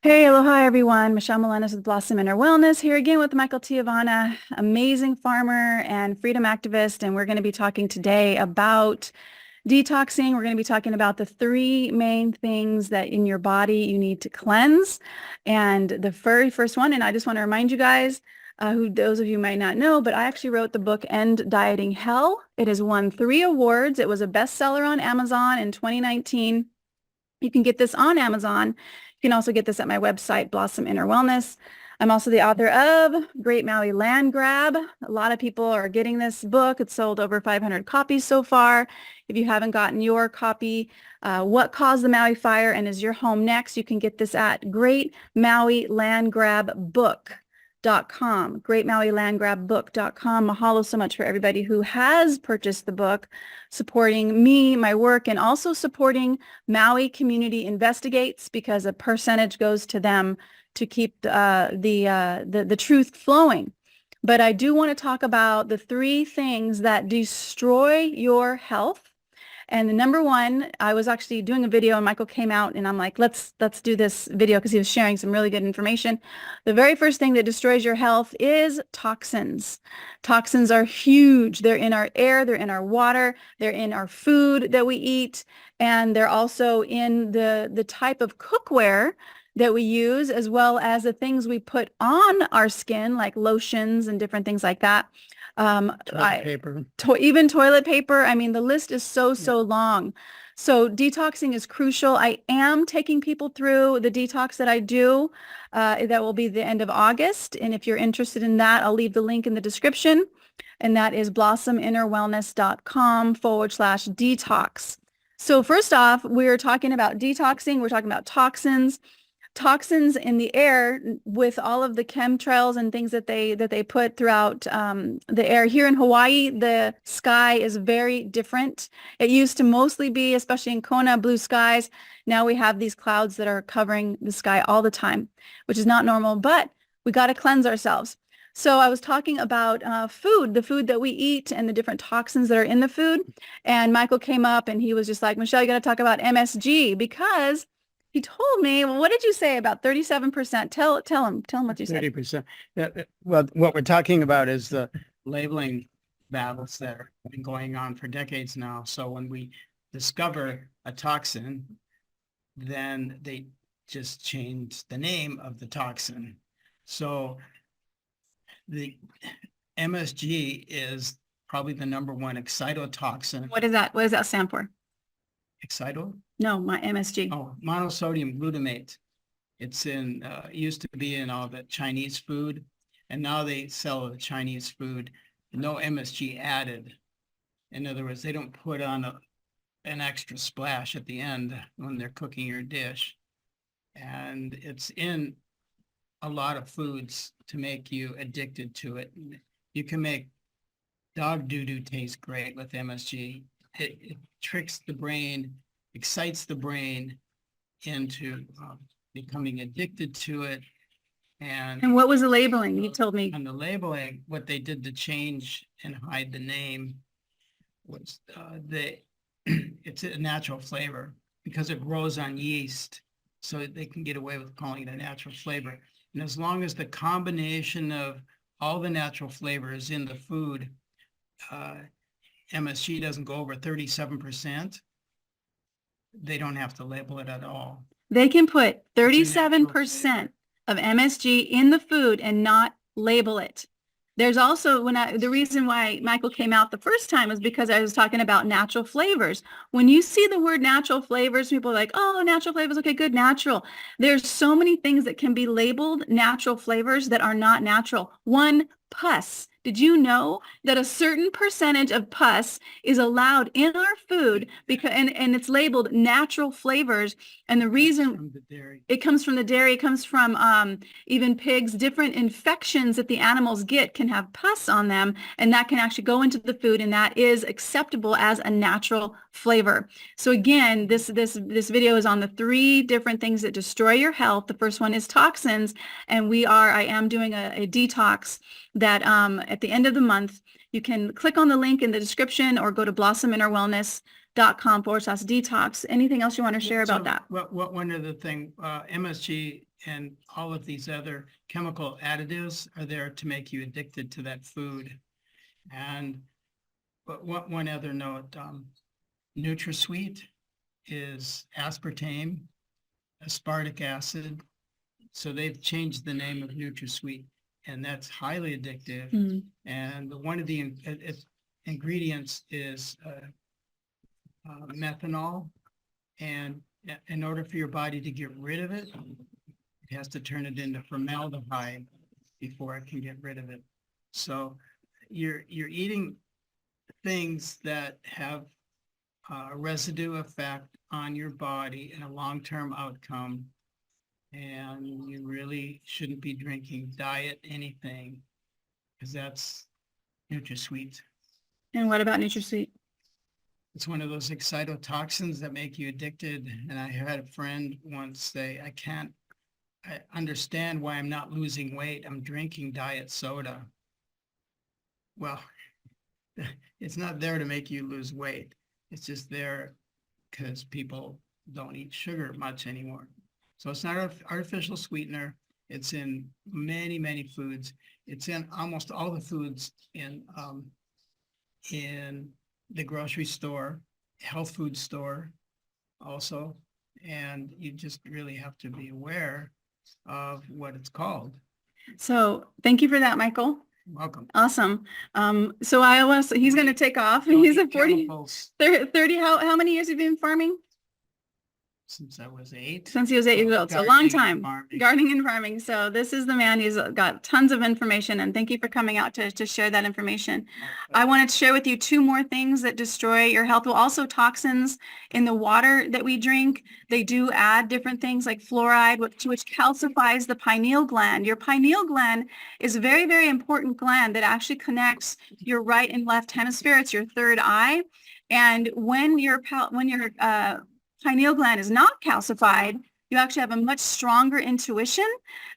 Hey, aloha everyone. Michelle Melendez with Blossom Inner Wellness here again with Michael Tiavana, amazing farmer and freedom activist. And we're going to be talking today about detoxing. We're going to be talking about the three main things that in your body you need to cleanse. And the very first one, and I just want to remind you guys, who those of you might not know, but I actually wrote the book End Dieting Hell. It has won 3 awards. It was a bestseller on Amazon in 2019. You can get this on Amazon. You can also get this at my website, Blossom Inner Wellness. I'm also the author of Great Maui Land Grab. A lot of people are getting this book. It's sold over 500 copies so far. If you haven't gotten your copy, What Caused the Maui Fire and Is Your Home Next? You can get this at Great Maui Land Grab Book.com, greatmauilandgrabbook.com. Mahalo so much for everybody who has purchased the book, supporting me, my work, and also supporting Maui Community Investigates, because a percentage goes to them to keep the truth flowing. But I do want to talk about the 3 things that destroy your health. And the number one, I was actually doing a video and Michael came out and I'm like, let's do this video because he was sharing some really good information. The very first thing that destroys your health is toxins. Toxins are huge. They're in our air, they're in our water, they're in our food that we eat, and they're also in the type of cookware that we use, as well as the things we put on our skin, like lotions and different things like that. Toilet paper. Even toilet paper. I mean, the list is so long. So detoxing is crucial. I am taking people through the detox that I do. That will be the end of August. And if you're interested in that, I'll leave the link in the description. And that is blossominnerwellness.com/detox. So first off, we're talking about detoxing. We're talking about toxins. Toxins in the air with all of the chemtrails and things that they put throughout the air. Here in Hawaii, the sky is very different. It used to mostly be, especially in Kona, blue skies. Now we have these clouds that are covering the sky all the time, which is not normal, but we got to cleanse ourselves. So I was talking about food, the food that we eat and the different toxins that are in the food. And Michael came up and he was just like, Michelle, you got to talk about MSG, because he told me, well, what did you say about 37%? Tell him what you said. 30%. Well, what we're talking about is the labeling battles that have been going on for decades now. So when we discover a toxin, then they just change the name of the toxin. So the MSG is probably the #1 excitotoxin. What is that? What does that stand for? Excito? No, my MSG. Oh, monosodium glutamate. It's in, used to be in all the Chinese food, and now they sell the Chinese food, no MSG added. In other words, they don't put on an extra splash at the end when they're cooking your dish. And it's in a lot of foods to make you addicted to it. You can make dog doo-doo taste great with MSG. It tricks the brain, excites the brain into becoming addicted to it. And what was the labeling? You told me. On the labeling, what they did to change and hide the name was it's a natural flavor because it grows on yeast. So they can get away with calling it a natural flavor. And as long as the combination of all the natural flavors in the food, MSG doesn't go over 37%, they don't have to label it at all. They can put 37% of MSG in the food and not label it. There's also, the reason why Michael came out the first time was because I was talking about natural flavors. When you see the word natural flavors, people are like, oh, natural flavors, okay, good, natural. There's so many things that can be labeled natural flavors that are not natural. One, pus. Did you know that a certain percentage of pus is allowed in our food because and it's labeled natural flavors? And the reason it comes from the dairy, it comes from even pigs, different infections that the animals get can have pus on them, and that can actually go into the food, and that is acceptable as a natural flavor. So again, this video is on the 3 different things that destroy your health. The first one is toxins, and I am doing a detox that at the end of the month, you can click on the link in the description or go to blossominnerwellness.com/detox. Anything else you want to share about that? One other thing, MSG and all of these other chemical additives are there to make you addicted to that food. And but one other note, NutraSweet is aspartame, aspartic acid. So they've changed the name of NutraSweet, and that's highly addictive. Mm. And one of the ingredients is methanol. And in order for your body to get rid of it, it has to turn it into formaldehyde before it can get rid of it. So you're eating things that have a residue effect on your body and a long-term outcome. And you really shouldn't be drinking diet anything, because that's NutraSweet. And what about NutraSweet? It's one of those excitotoxins that make you addicted. And I had a friend once say, I understand why I'm not losing weight. I'm drinking diet soda. Well, it's not there to make you lose weight. It's just there because people don't eat sugar much anymore. So it's not an artificial sweetener. It's in many, many foods. It's in almost all the foods in the grocery store, health food store also. And you just really have to be aware of what it's called. So thank you for that, Michael. Welcome. Awesome. So he's going to take off. He's a 30, how many years have you been farming? Since I was 8. Since he was 8 years old. So a long time. Gardening and farming. So this is the man. He's got tons of information, and thank you for coming out to share that information. I wanted to share with you 2 more things that destroy your health. Well, also toxins in the water that we drink. They do add different things like fluoride, which calcifies the pineal gland. Your pineal gland is a very, very important gland that actually connects your right and left hemisphere. It's your third eye. And when your pineal gland is not calcified, you actually have a much stronger intuition,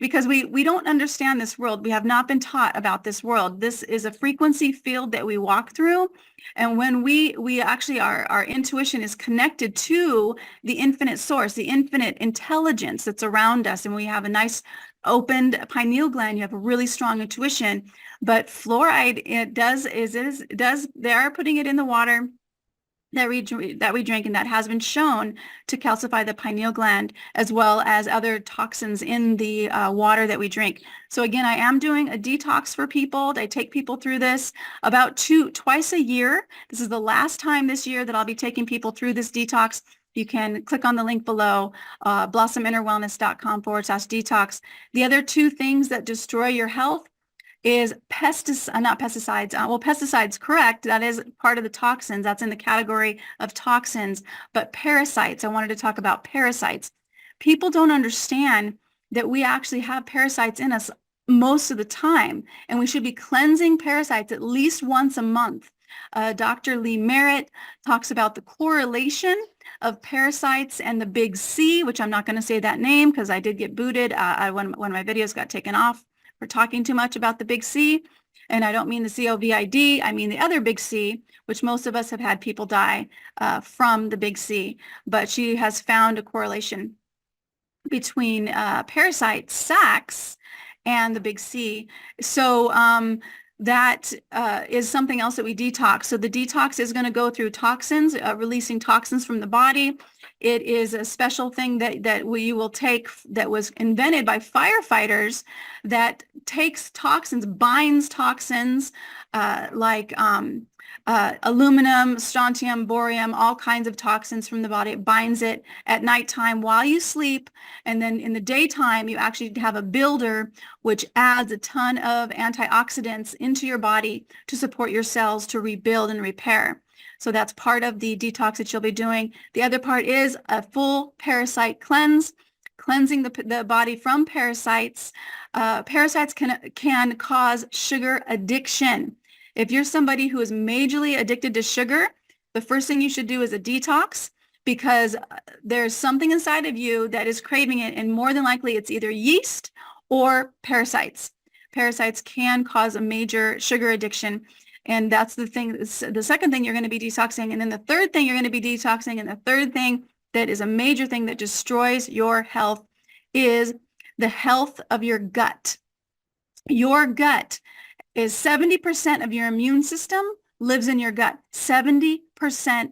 because we don't understand this world. We have not been taught about this world. This is a frequency field that we walk through. And when we actually, our intuition is connected to the infinite source, the infinite intelligence that's around us. And we have a nice opened pineal gland, you have a really strong intuition. But fluoride, they are putting it in the water that we drink, and that has been shown to calcify the pineal gland, as well as other toxins in the water that we drink. So again, I am doing a detox for people. I take people through this about twice a year. This is the last time this year that I'll be taking people through this detox. You can click on the link below, blossominnerwellness.com/detox. The other 2 things that destroy your health is pesticides, correct. That is part of the toxins. That's in the category of toxins. But parasites, I wanted to talk about parasites. People don't understand that we actually have parasites in us most of the time, and we should be cleansing parasites at least once a month. Dr. Lee Merritt talks about the correlation of parasites and the big C, which I'm not going to say that name because I did get booted. One of my videos got taken off for talking too much about the big C. And I don't mean the COVID, I mean the other big C, which most of us have had people die from the big C. But she has found a correlation between parasite sacs and the big C. So that is something else that we detox. So the detox is going to go through toxins, releasing toxins from the body. It is a special thing that you will take, that was invented by firefighters, that takes toxins, binds toxins like aluminum, strontium, borium, all kinds of toxins from the body. It binds it at nighttime while you sleep. And then in the daytime, you actually have a builder, which adds a ton of antioxidants into your body to support your cells to rebuild and repair. So that's part of the detox that you'll be doing. The other part is a full parasite cleanse, cleansing the body from parasites. Parasites can cause sugar addiction. If you're somebody who is majorly addicted to sugar, the first thing you should do is a detox, because there's something inside of you that is craving it, and more than likely it's either yeast or parasites. Parasites can cause a major sugar addiction. And that's the thing. The second thing you're going to be detoxing. And then the third thing you're going to be detoxing. And the third thing that is a major thing that destroys your health is the health of your gut. Your gut is 70% of your immune system lives in your gut. 70%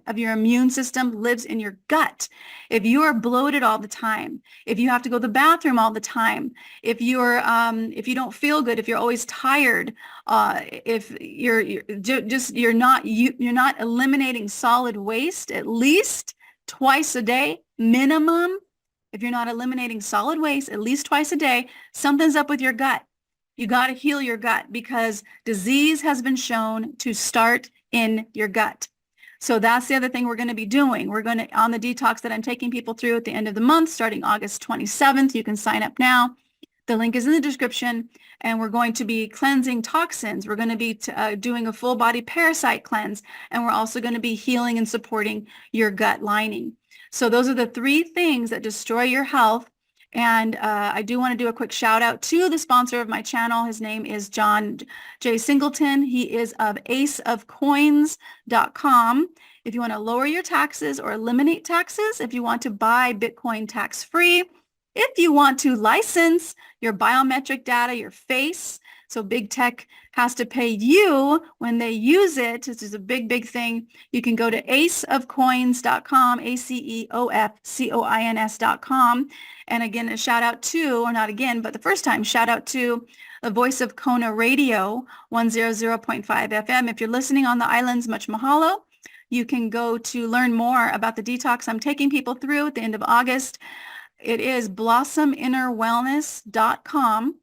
of your immune system lives in your gut. If you are bloated all the time, if you have to go to the bathroom all the time, if you don't feel good, if you're always tired, if you're not eliminating solid waste at least twice a day minimum. If you're not eliminating solid waste at least twice a day, something's up with your gut. You got to heal your gut because disease has been shown to start in your gut. So that's the other thing we're going to be doing. We're going to, on the detox that I'm taking people through at the end of the month, starting August 27th, you can sign up now. The link is in the description, and we're going to be cleansing toxins. We're going to be doing a full body parasite cleanse, and we're also going to be healing and supporting your gut lining. So those are the 3 things that destroy your health. And I do want to do a quick shout out to the sponsor of my channel. His name is John J. Singleton. He is of aceofcoins.com. If you want to lower your taxes or eliminate taxes, if you want to buy Bitcoin tax-free, if you want to license your biometric data, your face, so big tech has to pay you when they use it. This is a big, big thing. You can go to aceofcoins.com, aceofcoins.com. And again, a shout out to, or not again, but the first time, shout out to the Voice of Kona Radio, 100.5 FM. If you're listening on the islands, much mahalo. You can go to learn more about the detox I'm taking people through at the end of August. It is blossominnerwellness.com.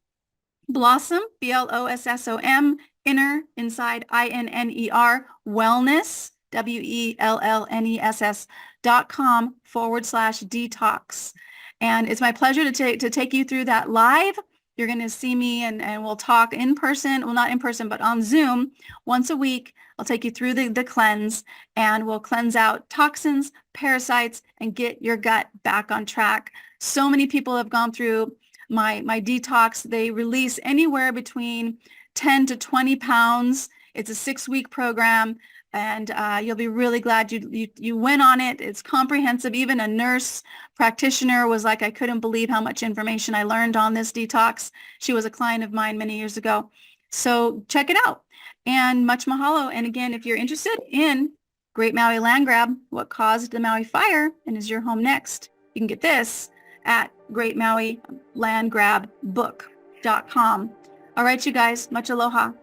Blossom, B-L-O-S-S-O-M, inner, inside, I-N-N-E-R, wellness, WELLNESS.com/detox. And it's my pleasure to take you through that live. You're going to see me and we'll talk in person, well, not in person, but on Zoom once a week. I'll take you through the cleanse, and we'll cleanse out toxins, parasites, and get your gut back on track. So many people have gone through my detox. They release anywhere between 10 to 20 pounds. It's a 6-week program, and you'll be really glad you went on it. It's comprehensive. Even a nurse practitioner was like, I couldn't believe how much information I learned on this detox. She was a client of mine many years ago. So check it out. And much mahalo. And again, if you're interested in Great Maui Land Grab, what caused the Maui fire and is your home next, you can get this at greatmauilandgrabbook.com. All right, you guys, much aloha.